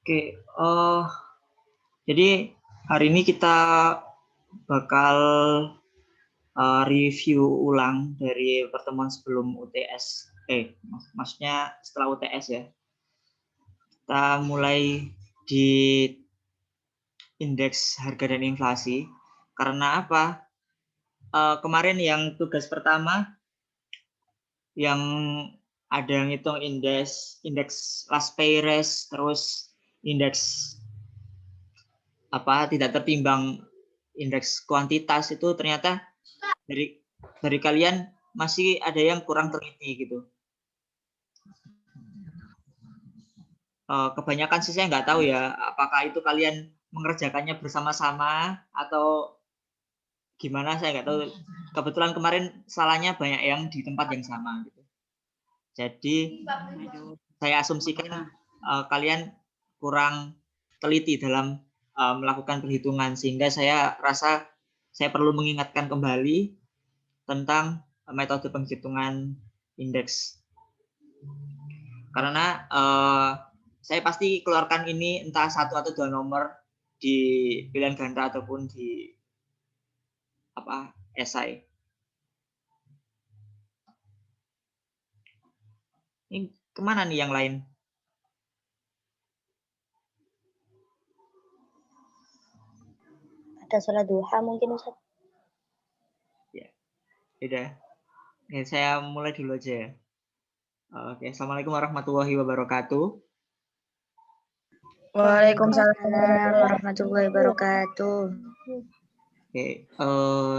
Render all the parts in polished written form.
Oke, jadi hari ini kita bakal review ulang dari pertemuan sebelum UTS. Maksudnya setelah UTS ya. Kita mulai di indeks harga dan inflasi. Karena apa? Kemarin yang tugas pertama yang ada yang ngitung indeks Las Peires, terus indeks tidak tertimbang indeks kuantitas itu ternyata dari kalian masih ada yang kurang teliti gitu. Kebanyakan sih saya nggak tahu ya, apakah itu kalian mengerjakannya bersama-sama atau gimana, saya nggak tahu. Kebetulan kemarin salahnya banyak yang di tempat yang sama gitu. Jadi saya asumsikan kalian kurang teliti dalam melakukan perhitungan, sehingga saya rasa saya perlu mengingatkan kembali tentang metode penghitungan indeks. Karena saya pasti keluarkan ini entah 1 atau 2 nomor di pilihan ganda ataupun di esai. Ini kemana nih yang lain? Ada sholat duha mungkin Ustaz. Ya, udah. Oke, saya mulai dulu aja ya. Oke, assalamualaikum warahmatullahi wabarakatuh. Waalaikumsalam warahmatullahi wabarakatuh. Oke,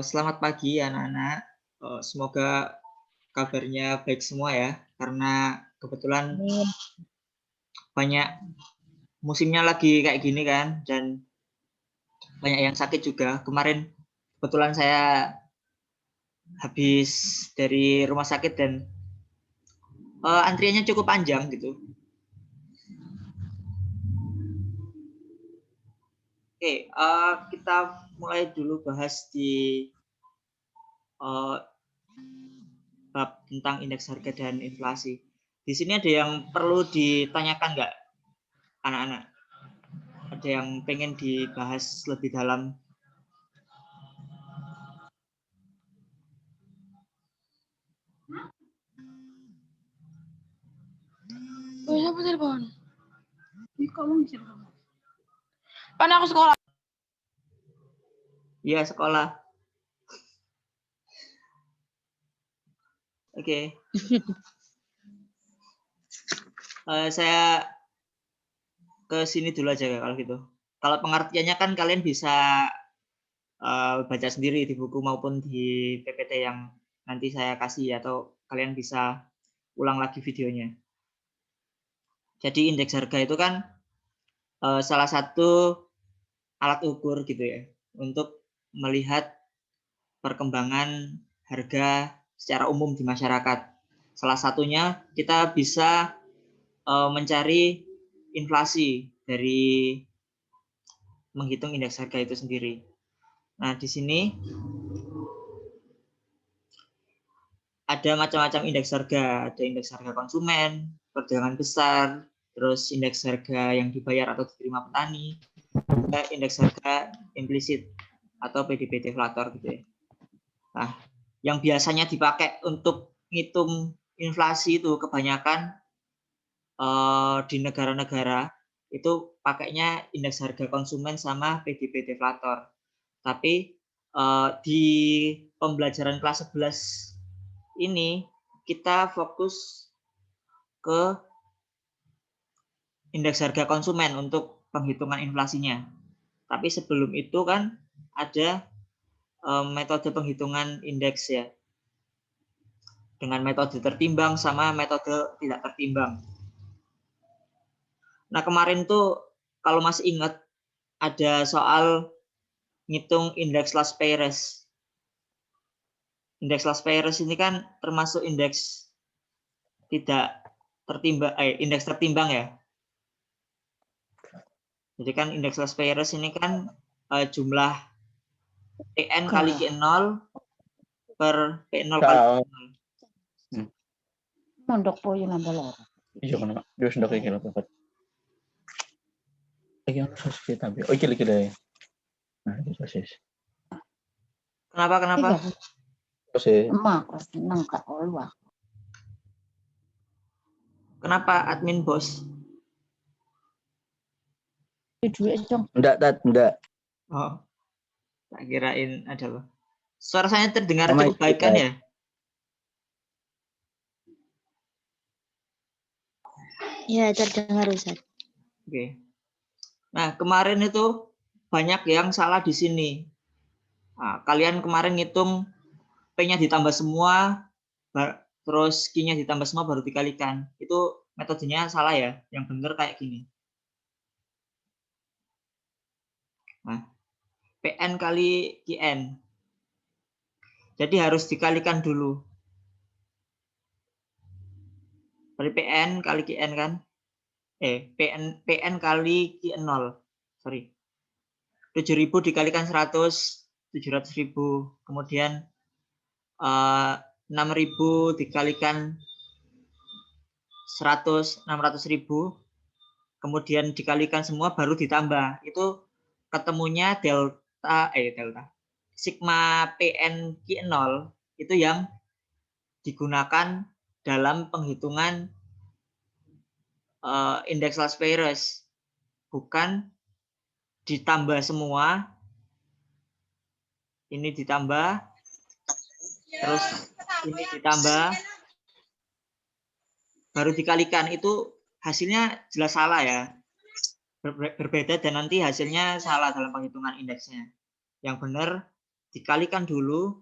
selamat pagi anak-anak. Semoga kabarnya baik semua ya, karena kebetulan banyak musimnya lagi kayak gini kan, dan banyak yang sakit juga. Kemarin kebetulan saya habis dari rumah sakit dan antriannya cukup panjang gitu. Oke, kita mulai dulu bahas di bab tentang indeks harga dan inflasi. Di sini ada yang perlu ditanyakan nggak, anak-anak? Ada yang pengen dibahas lebih dalam? Siapa telepon? Pan aku sekolah. Iya, sekolah. Oke. Saya ke sini dulu aja ya kalau gitu. Kalau pengertiannya kan kalian bisa baca sendiri di buku maupun di PPT yang nanti saya kasih, atau kalian bisa ulang lagi videonya. Jadi indeks harga itu kan salah satu alat ukur gitu ya untuk melihat perkembangan harga secara umum di masyarakat. Salah satunya kita bisa mencari inflasi dari menghitung indeks harga itu sendiri. Nah, di sini ada macam-macam indeks harga. Ada indeks harga konsumen, perdagangan besar, terus indeks harga yang dibayar atau diterima petani, ada indeks harga implisit atau PDB deflator gitu ya. Nah, yang biasanya dipakai untuk ngitung inflasi itu kebanyakan di negara-negara itu pakainya indeks harga konsumen sama PDB deflator. Tapi di pembelajaran kelas 11 ini kita fokus ke indeks harga konsumen untuk penghitungan inflasinya. Tapi sebelum itu kan ada metode penghitungan indeks ya, dengan metode tertimbang sama metode tidak tertimbang. Nah, kemarin tuh kalau masih ingat ada soal ngitung indeks Las Peires. Indeks Las Peires ini kan termasuk indeks tidak tertimbang, indeks tertimbang ya. Jadi kan indeks Las Peires ini kan jumlah PN kali Q0 per P0 kali Q0. Mondok po yun ang balor. Iya kan, Pak. Dia sudah kayak gitu, Pak. Iki ono sosis tapi. Oh, iki deh. Nah, iki sosis. Kenapa? Sosis. Emak aku seneng Kak Olwa. Kenapa admin bos? Duit dong. Enggak. Oh, tak kirain ada apa. Suara saya terdengar Sama cukup baik kan Tat. ya? Ya, terdengar Ustaz. Oke. Nah, kemarin itu banyak yang salah di sini. Nah, kalian kemarin ngitung P-nya ditambah semua, terus Q-nya ditambah semua baru dikalikan. Itu metodenya salah ya. Yang benar kayak gini. Nah, PN kali QN. Jadi harus dikalikan dulu. Dari PN kali QN kan? PN kali QN0. Sorry. 7.000 dikalikan 100, 700.000. Kemudian 6.000 dikalikan 100, 600.000. Kemudian dikalikan semua baru ditambah. Itu ketemunya delta. Sigma PN Q0 itu yang digunakan dalam penghitungan indeks Last Pairs, bukan ditambah semua, ini ditambah, terus ini ditambah, baru dikalikan. Itu hasilnya jelas salah ya, berbeda dan nanti hasilnya salah dalam penghitungan indeksnya. Yang benar dikalikan dulu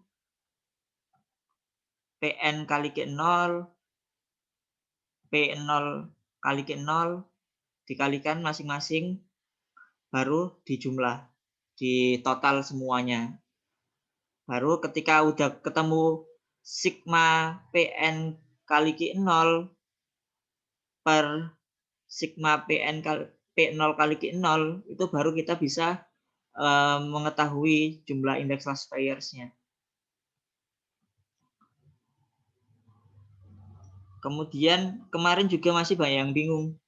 PN kali Q0, P0 kali Q0, dikalikan masing-masing, baru dijumlah, di total semuanya. Baru ketika udah ketemu sigma PN kali Q0 per sigma PN kali P0 kali Q0, itu baru kita bisa mengetahui jumlah indeks Last Pairs-nya. Kemudian kemarin juga masih banyak yang bingung.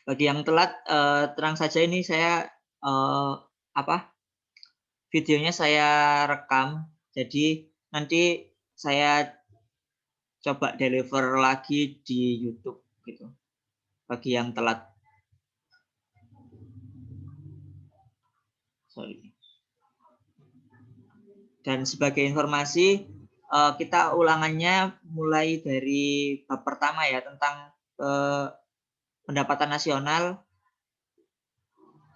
Bagi yang telat, terang saja ini saya videonya saya rekam, jadi nanti saya coba deliver lagi di YouTube gitu. Bagi yang telat. Sorry. Dan sebagai informasi, kita ulangannya mulai dari bab pertama ya, tentang pendapatan nasional,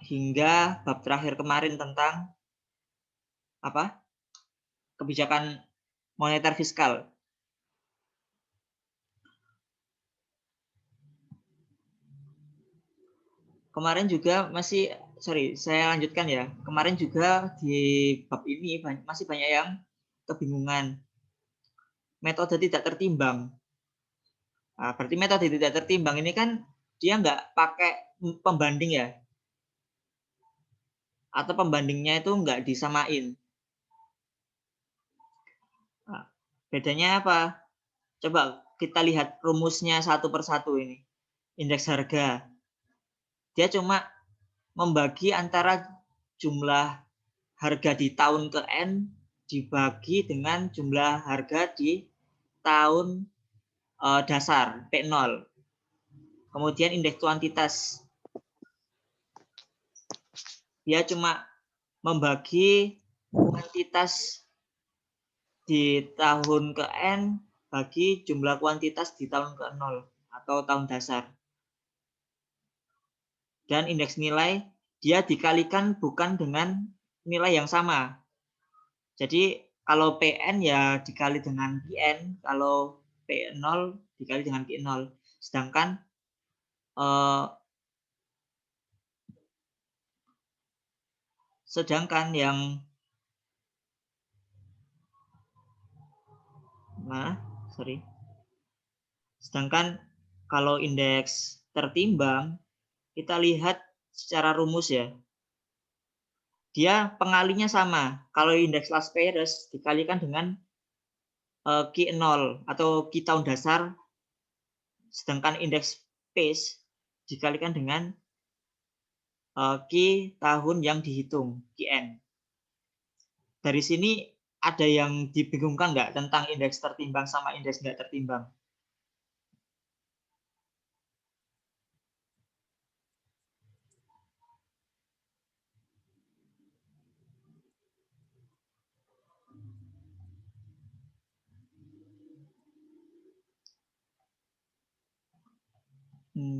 hingga bab terakhir kemarin tentang kebijakan moneter fiskal. Kemarin juga saya lanjutkan ya. Kemarin juga di bab ini masih banyak yang kebingungan. Metode tidak tertimbang. Nah, berarti metode tidak tertimbang ini kan dia nggak pakai pembanding ya. Atau pembandingnya itu nggak disamain. Nah, bedanya apa? Coba kita lihat rumusnya satu persatu ini. Indeks harga. Dia cuma membagi antara jumlah harga di tahun ke N dibagi dengan jumlah harga di tahun dasar P0. Kemudian indeks kuantitas. Dia cuma membagi kuantitas di tahun ke N bagi jumlah kuantitas di tahun ke 0 atau tahun dasar. Dan indeks nilai dia dikalikan bukan dengan nilai yang sama. Jadi kalau PN ya dikali dengan QN, kalau P0 dikali dengan Q0. Sedangkan Sedangkan kalau indeks tertimbang, kita lihat secara rumus ya. Dia pengalinya sama. Kalau indeks Last Pairs dikalikan dengan Q0 atau Q tahun dasar Sedangkan indeks pace dikalikan dengan Q tahun yang dihitung, Qn. Dari sini ada yang dibingungkan nggak tentang indeks tertimbang sama indeks nggak tertimbang?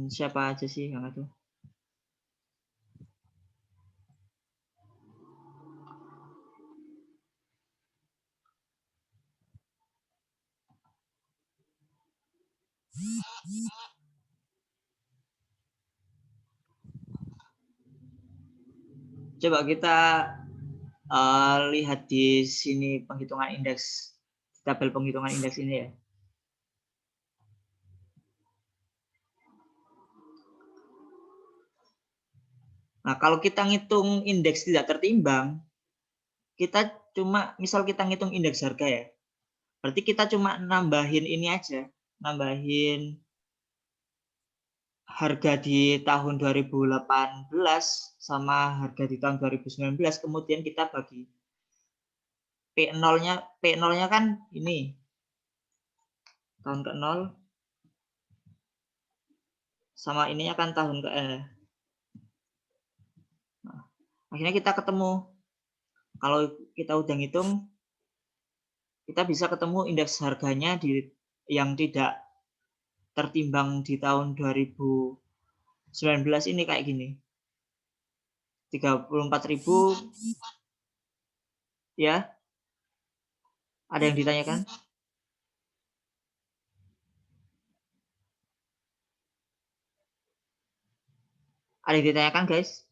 Siapa aja sih yang itu? Coba kita lihat di sini penghitungan indeks, tabel penghitungan indeks ini ya. Nah, kalau kita ngitung indeks tidak tertimbang, kita cuma, misal kita ngitung indeks harga ya, berarti kita cuma nambahin ini aja, nambahin harga di tahun 2018 sama harga di tahun 2019, kemudian kita bagi P0-nya kan ini, tahun ke-0, sama ininya kan tahun ke Nah, akhirnya kita ketemu. Kalau kita udah ngitung, kita bisa ketemu indeks harganya yang tidak tertimbang di tahun 2019 ini kayak gini. 34.000 ya. Ada yang ditanyakan? Ada yang ditanyakan, guys?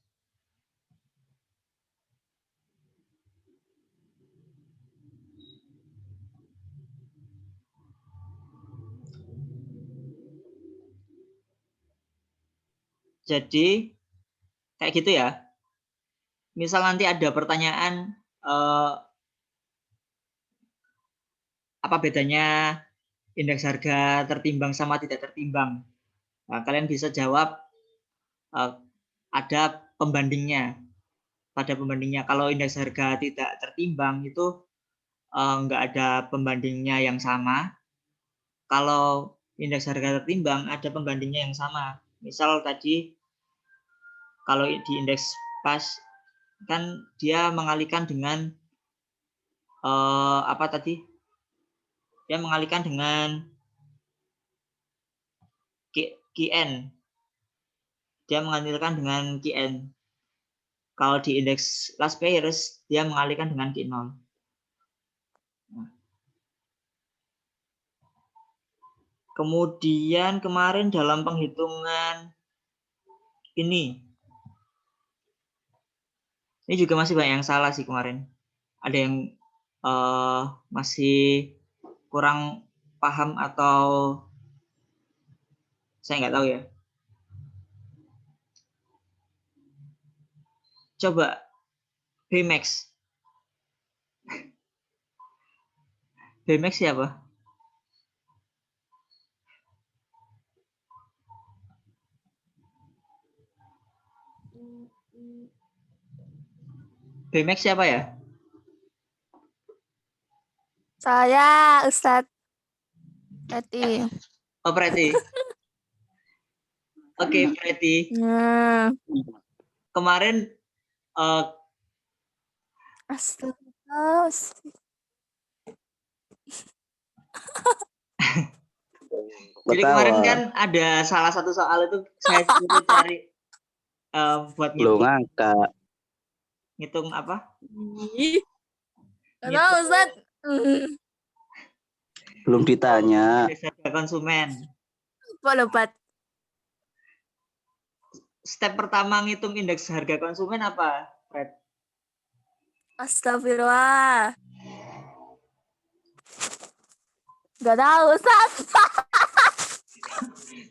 Jadi kayak gitu ya. Misal nanti ada pertanyaan apa bedanya indeks harga tertimbang sama tidak tertimbang. Nah, kalian bisa jawab ada pembandingnya. Pada pembandingnya, kalau indeks harga tidak tertimbang itu nggak ada pembandingnya yang sama. Kalau indeks harga tertimbang ada pembandingnya yang sama. Misal tadi kalau di indeks pas kan dia mengalihkan dengan apa tadi? Dia mengalihkan dengan Qn. Dia mengalihkan dengan Qn. Kalau di indeks last pairs dia mengalihkan dengan Q0. Kemudian kemarin dalam penghitungan ini juga masih banyak yang salah sih kemarin. Ada yang masih kurang paham atau saya nggak tahu ya. Coba Bmax. Bmax siapa? Bmax siapa ya? Saya Ustadz Tati. Oh, Preti. Oke, Preti. Kemarin Astaga. jadi kemarin kan ada salah satu soal itu saya suruh cari buat Belum ngangkat. ngitung apa? Tahu Ustadz. Belum ditanya. Indeks harga konsumen. Lupa. Step pertama ngitung indeks harga konsumen apa, Fred? Astagfirullah. Gak tahu Ustadz.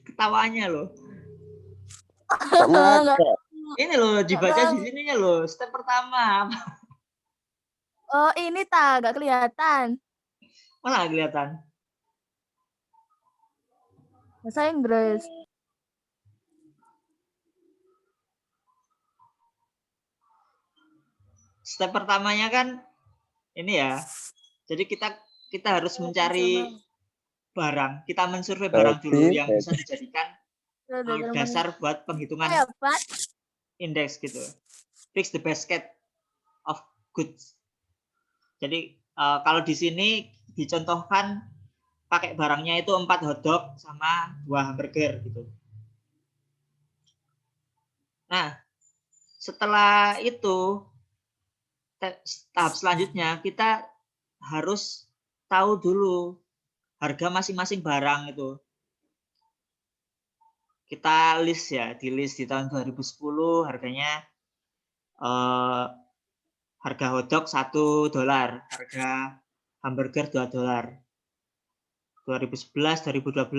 Ketawanya loh. Nggak. Ini loh dibaca di sininya loh. Step pertama. Oh ini gak kelihatan. Mana kelihatan? Bahasa Inggris. Step pertamanya kan ini ya. Jadi kita harus mencari barang. Kita mensurvei barang dulu yang bisa dijadikan dasar buat penghitungan Ayo, Pak. indeks gitu. Fix the basket of goods. Jadi kalau di sini dicontohkan pakai barangnya itu 4 hotdog sama 2 hamburger gitu. Nah, setelah itu tahap selanjutnya kita harus tahu dulu harga masing-masing barang itu. Kita list ya, di list di tahun 2010 harganya harga hotdog $1, harga hamburger $2. 2011, 2012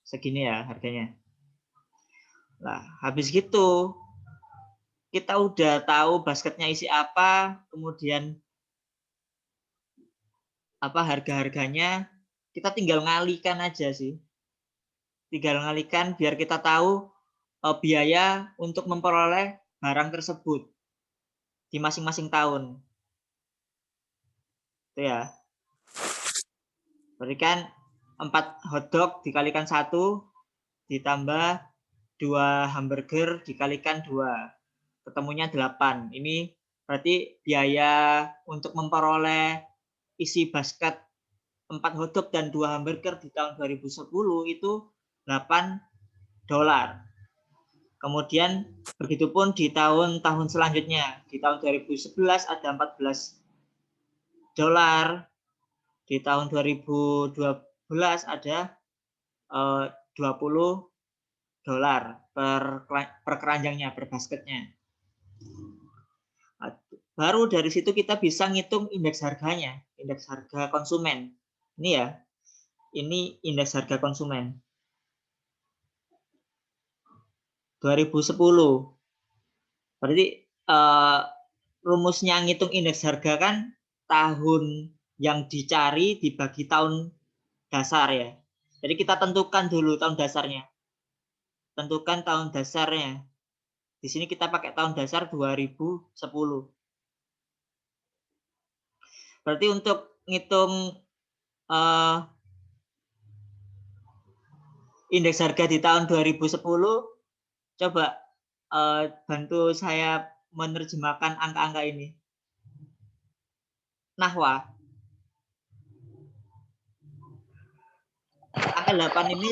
segini ya harganya. Nah, habis gitu kita udah tahu basketnya isi apa, kemudian apa harga-harganya, kita tinggal ngalikan aja sih. Tinggal ngalikan biar kita tahu biaya untuk memperoleh barang tersebut di masing-masing tahun. Itu ya. Berarti kan 4 hotdog dikalikan 1 ditambah 2 hamburger dikalikan 2. Ketemunya 8. Ini berarti biaya untuk memperoleh isi basket 4 hotdog dan 2 hamburger di tahun 2010 itu $8. Kemudian begitupun di tahun-tahun selanjutnya. Di tahun 2011 ada $14. Di tahun 2012 ada $20 per keranjangnya, per basketnya. Baru dari situ kita bisa ngitung indeks harganya, indeks harga konsumen. Ini ya, ini indeks harga konsumen. 2010. Berarti rumusnya ngitung indeks harga kan tahun yang dicari dibagi tahun dasar ya. Jadi kita tentukan dulu tahun dasarnya. Tentukan tahun dasarnya. Di sini kita pakai tahun dasar 2010. Berarti untuk ngitung indeks harga di tahun 2010, coba bantu saya menerjemahkan angka-angka ini. Nahwa. Angka 8 ini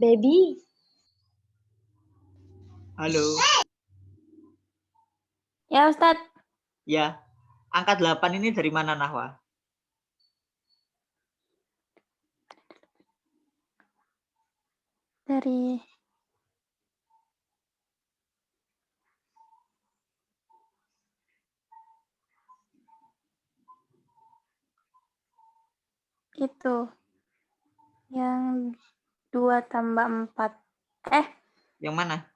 Baby. halo. Ya, Ustadz. Ya. Angka 8 ini dari mana, Nahwa? Dari itu yang 2 tambah 4. Yang mana?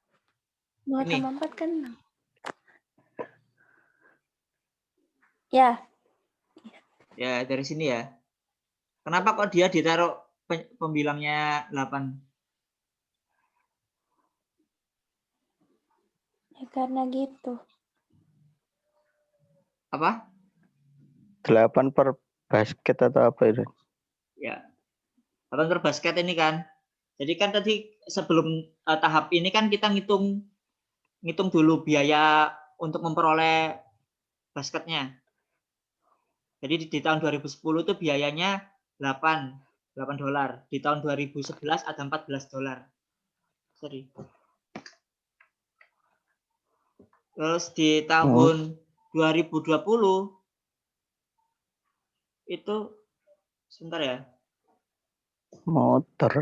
2 Ini. tambah 4 kan 6. Ya. Ya, dari sini ya. Kenapa kok dia ditaruh pembilangnya 8? Ya karena gitu. Apa? 8 per basket atau apa itu? Ya. 8 per basket ini kan. Jadi kan tadi sebelum tahap ini kan kita ngitung dulu biaya untuk memperoleh basketnya. Jadi di tahun 2010 itu biayanya $8. Di tahun 2011 ada $14. Sorry. Terus di tahun 2020 itu sebentar ya. Motor.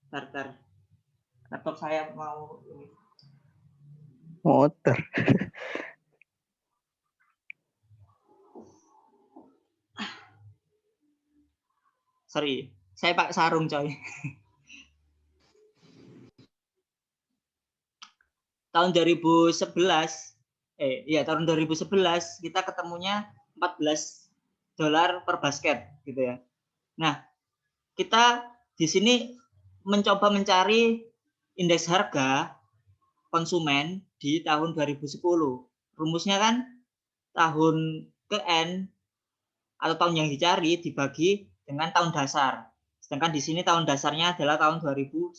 Tar. Laptop saya mau Motor. Sorry, saya pakai sarung coy. Tahun 2011, tahun 2011 kita ketemunya $14 per basket gitu ya. Nah, kita di sini mencoba mencari indeks harga konsumen di tahun 2010. Rumusnya kan tahun ke N atau tahun yang dicari dibagi dengan tahun dasar. Sedangkan di sini tahun dasarnya adalah tahun 2010.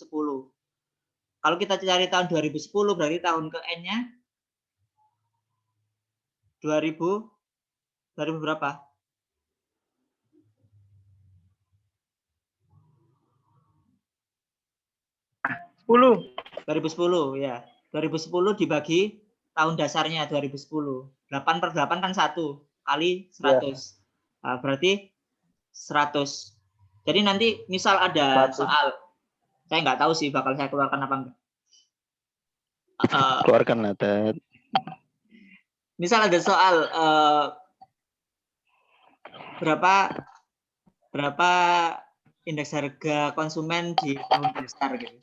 Kalau kita cari tahun 2010 berarti tahun ke N-nya 2000 berapa? 2010 ya. 2010 dibagi tahun dasarnya 2010. 8/8 kan 1 kali 100. Nah, berarti 100. Jadi nanti misal ada 100. soal, saya nggak tahu sih bakal saya keluarkan apa enggak. Keluarkan lah, Ted. Misal ada soal berapa indeks harga konsumen di tahun dasar gitu.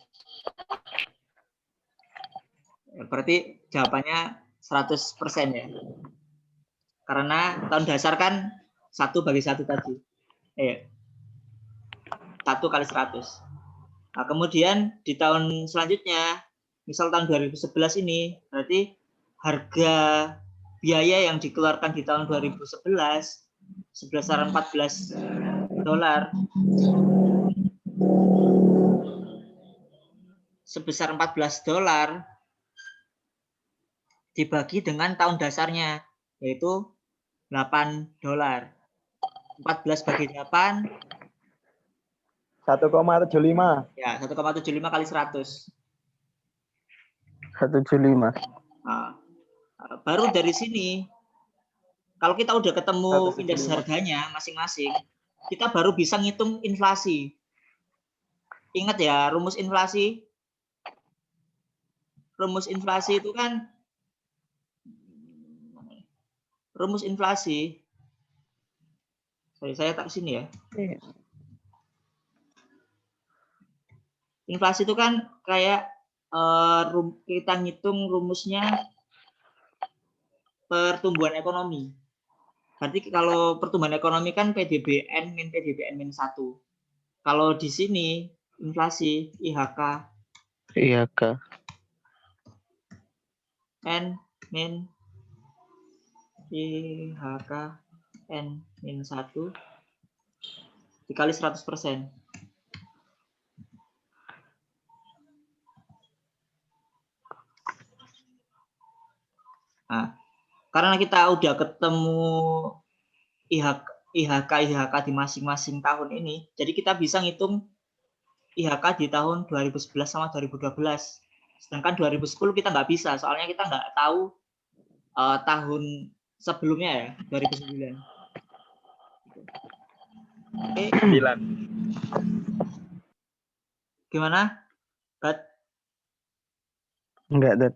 Berarti jawabannya 100% ya. Karena tahun dasar kan 1/1 tadi. 1 kali 100. Nah, kemudian di tahun selanjutnya, misal tahun 2011 ini, berarti harga biaya yang dikeluarkan di tahun 2011 sebesar $14. Sebesar $14 dibagi dengan tahun dasarnya, yaitu $8. 14 bagi 8 1,75. ya 1,75 kali 100. 175. Nah, baru dari sini kalau kita udah ketemu 175. indeks harganya masing-masing, kita baru bisa ngitung inflasi. Ingat ya, rumus inflasi. Rumus inflasi itu kan sorry, saya tak sini ya. Inflasi itu kan kayak kita ngitung rumusnya pertumbuhan ekonomi. Berarti kalau pertumbuhan ekonomi kan PDBN min PDBN min 1. Kalau di sini inflasi IHK N min IHK N min 1 dikali 100%. Nah, karena kita udah ketemu IHK di masing-masing tahun ini, jadi kita bisa ngitung IHK di tahun 2011 sama 2012. Sedangkan 2010 kita nggak bisa, soalnya kita nggak tahu tahun sebelumnya ya, 2009. Oke. 9. Gimana? Bat? Enggak, Ted.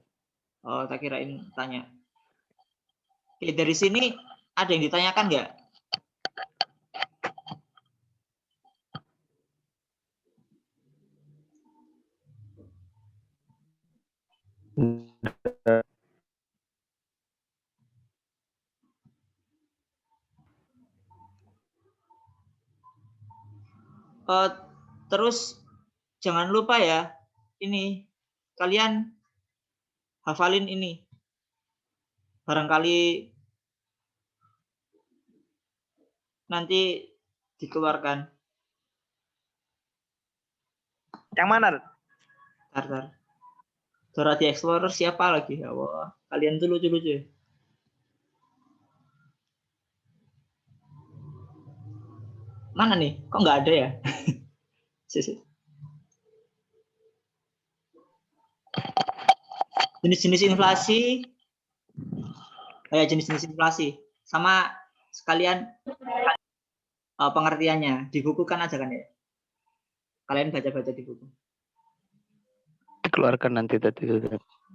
Oh, tak kirain tanya. Oke, dari sini ada yang ditanyakan nggak? Terus jangan lupa ya, ini kalian hafalin ini. Barangkali nanti dikeluarkan. Yang mana? Bentar. Dora the Explorer siapa lagi? Ya Allah, kalian tuh lucu-lucu. Mana nih? Kok nggak ada ya? Jenis-jenis inflasi. Jenis-jenis inflasi. Sama sekalian pengertiannya. Di buku kan aja kan ya? Kalian baca-baca di buku. Dikeluarkan nanti tadi.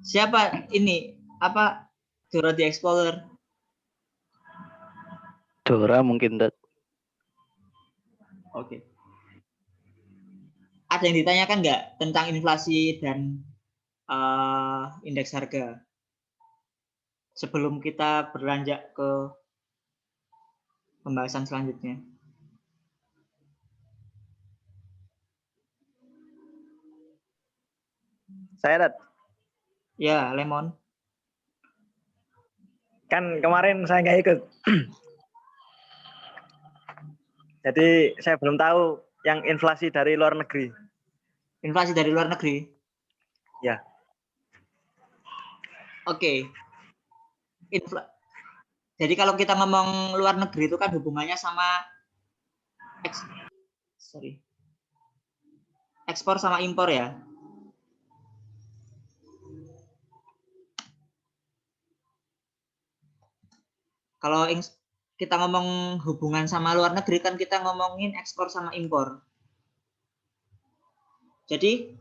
Siapa ini? Apa? Dora the Explorer. Dora mungkin, Ted. Oke. ada yang ditanyakan nggak tentang inflasi dan indeks harga? Sebelum kita beranjak ke pembahasan selanjutnya. Saya Ya, Lemon. kan kemarin saya nggak ikut. Jadi saya belum tahu yang inflasi dari luar negeri. Inflasi dari luar negeri. Ya. Oke. Jadi kalau kita ngomong luar negeri itu kan hubungannya sama ekspor sama impor ya. Kalau kita ngomong hubungan sama luar negeri kan kita ngomongin ekspor sama impor. Jadi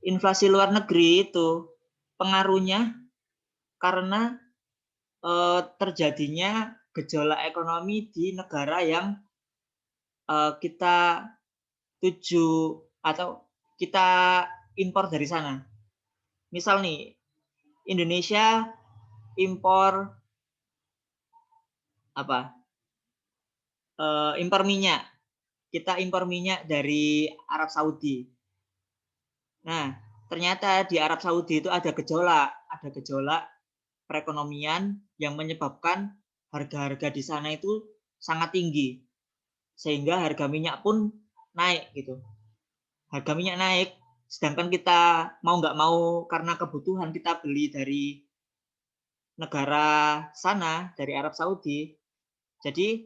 inflasi luar negeri itu pengaruhnya karena terjadinya gejolak ekonomi di negara yang kita tuju atau kita impor dari sana. Misal nih, Indonesia impor apa? Impor minyak. Kita impor minyak dari Arab Saudi. Nah, ternyata di Arab Saudi itu ada gejolak perekonomian yang menyebabkan harga-harga di sana itu sangat tinggi. Sehingga harga minyak pun naik gitu. Harga minyak naik, sedangkan kita mau nggak mau karena kebutuhan kita beli dari negara sana, dari Arab Saudi. Jadi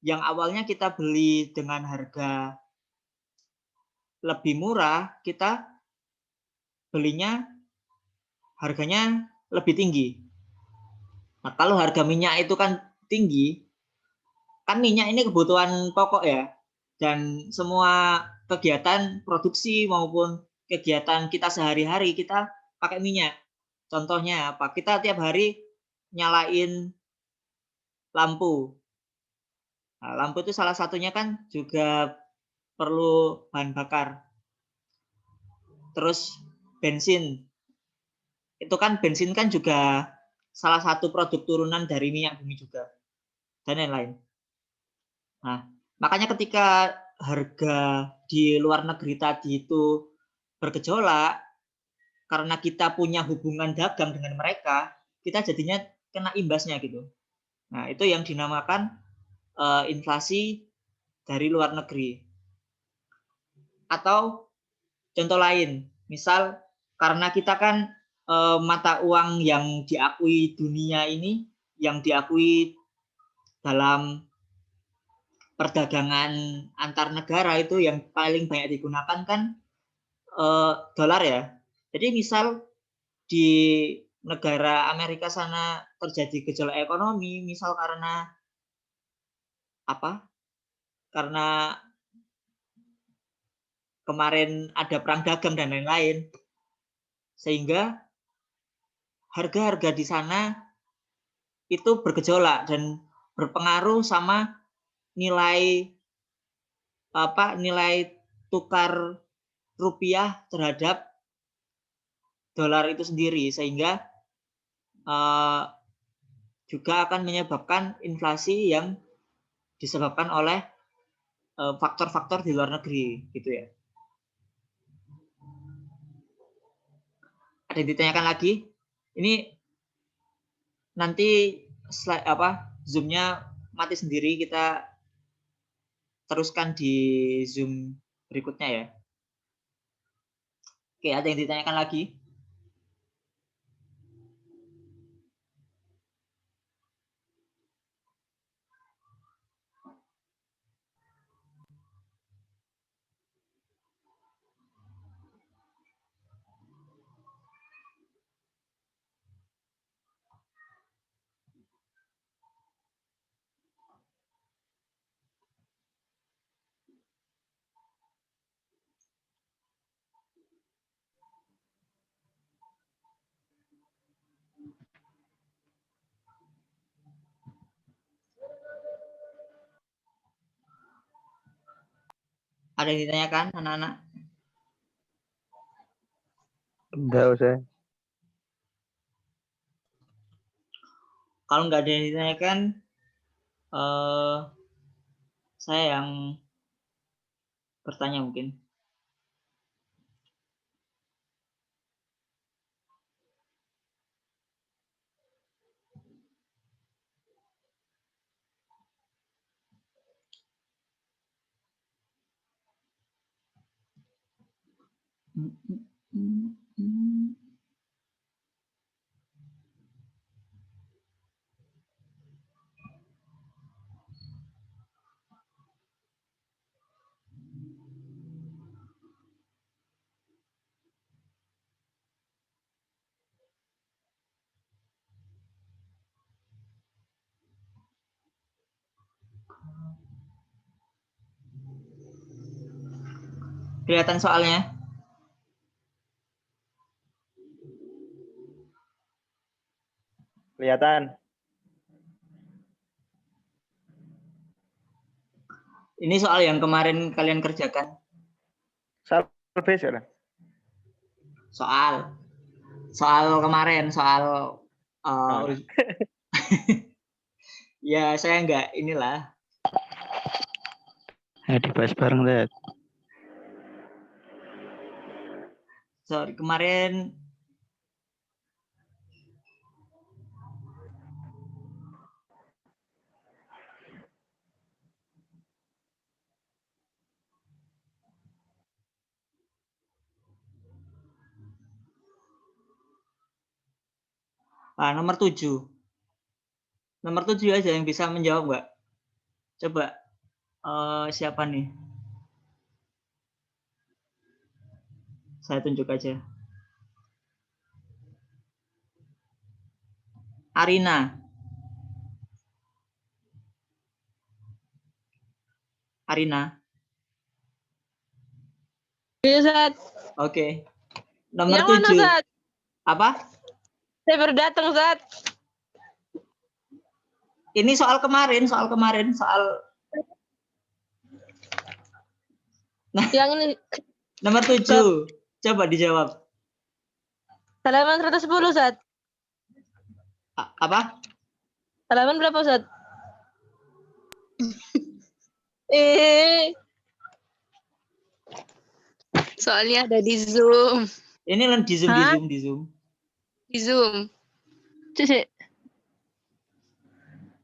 yang awalnya kita beli dengan harga lebih murah, kita belinya harganya lebih tinggi. Nah, kalau harga minyak itu kan tinggi, kan minyak ini kebutuhan pokok ya, dan semua kegiatan produksi maupun kegiatan kita sehari-hari kita pakai minyak. Contohnya apa? Kita tiap hari nyalain lampu. Nah, lampu itu salah satunya kan juga perlu bahan bakar. Terus bensin. Itu kan bensin kan juga salah satu produk turunan dari minyak bumi juga. Dan lain-lain. Nah, makanya ketika harga di luar negeri tadi itu bergejolak, karena kita punya hubungan dagang dengan mereka, kita jadinya kena imbasnya gitu. Nah, itu yang dinamakan inflasi dari luar negeri. Atau contoh lain, misal karena kita kan mata uang yang diakui dunia ini, yang diakui dalam perdagangan antar negara itu yang paling banyak digunakan kan dolar ya. Jadi misal di negara Amerika sana terjadi gejolak ekonomi, misal karena apa? Karena kemarin ada perang dagang dan lain-lain, sehingga harga-harga di sana itu bergejolak dan berpengaruh sama nilai tukar rupiah terhadap dolar itu sendiri, sehingga juga akan menyebabkan inflasi yang disebabkan oleh faktor-faktor di luar negeri gitu ya. Ada yang ditanyakan lagi? Ini nanti Zoom-nya mati sendiri, kita teruskan di Zoom berikutnya ya. Oke, ada yang ditanyakan lagi? Ada yang ditanyakan anak-anak? Enggak usah. Kalau nggak ada yang ditanyakan, saya yang bertanya mungkin. Kelihatan soalnya? Kelihatan. Ini soal yang kemarin kalian kerjakan. Salve ya. Soal kemarin, soal ya saya nggak inilah. Dibahas bareng, Dad. Sorry, kemarin nomor 7. Nomor 7 aja yang bisa menjawab nggak? Coba siapa nih? Saya tunjuk aja. Arina. Iya, Zat. Oke. Nomor Yang mana, 7. Zat? Apa? Saya baru datang, Zat. Ini soal kemarin. Nah, Yang ini nomor 7. Coba dijawab. halaman 110, Zat. Apa? Halaman berapa, Zat? Soalnya ada di Zoom. Ini di Zoom. Di Zoom. Cik.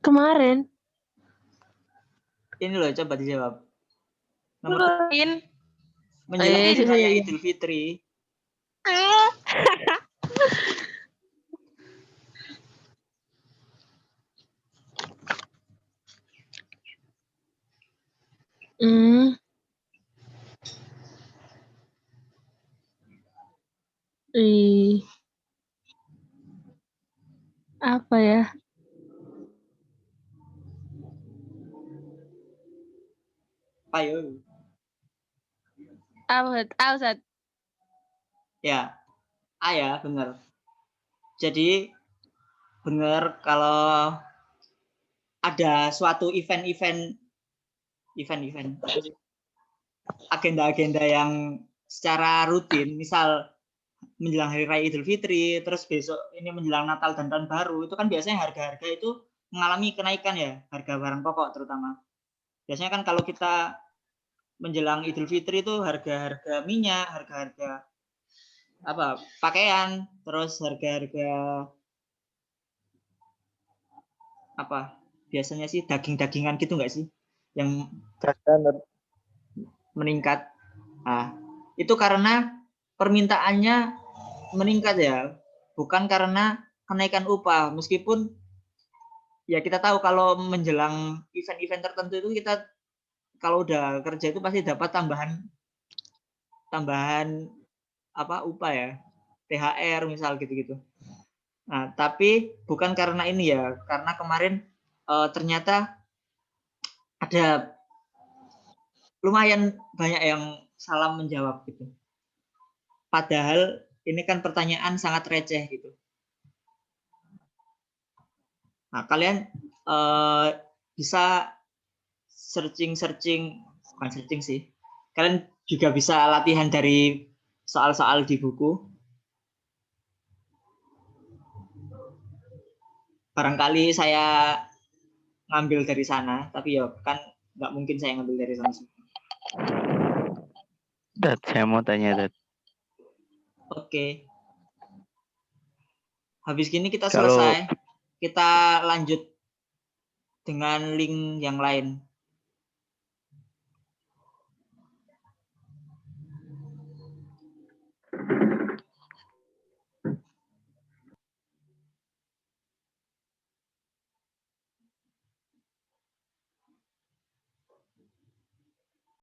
Kemarin. Ini loh, coba dijawab. Nomor menjelang Hari Iya. Raya Idul Fitri. Apa ya? Ayo. Apa, Zat? Ya. Ya, benar. Jadi benar kalau ada suatu event-event agenda-agenda yang secara rutin, misal menjelang Hari Raya Idul Fitri, terus besok ini menjelang Natal dan Tahun Baru, itu kan biasanya harga-harga itu mengalami kenaikan ya, harga barang pokok terutama. Biasanya kan kalau kita menjelang Idul Fitri itu harga-harga minyak, harga-harga pakaian, terus harga-harga biasanya sih daging-dagingan gitu nggak sih yang meningkat. Nah, itu karena permintaannya meningkat ya, bukan karena kenaikan upah. Meskipun ya kita tahu kalau menjelang event-event tertentu itu kita kalau udah kerja itu pasti dapat tambahan upah ya, THR misal gitu-gitu. Nah, tapi bukan karena ini ya, karena kemarin ternyata ada lumayan banyak yang salah menjawab gitu. Padahal ini kan pertanyaan sangat receh gitu. Nah, kalian bisa searching, bukan searching sih. Kalian juga bisa latihan dari soal-soal di buku. barangkali saya ngambil dari sana, tapi ya kan nggak mungkin saya ngambil dari sana. Dad, saya mau tanya, Dad. Oke. Habis gini kita Kalau- selesai. Kita lanjut dengan link yang lain.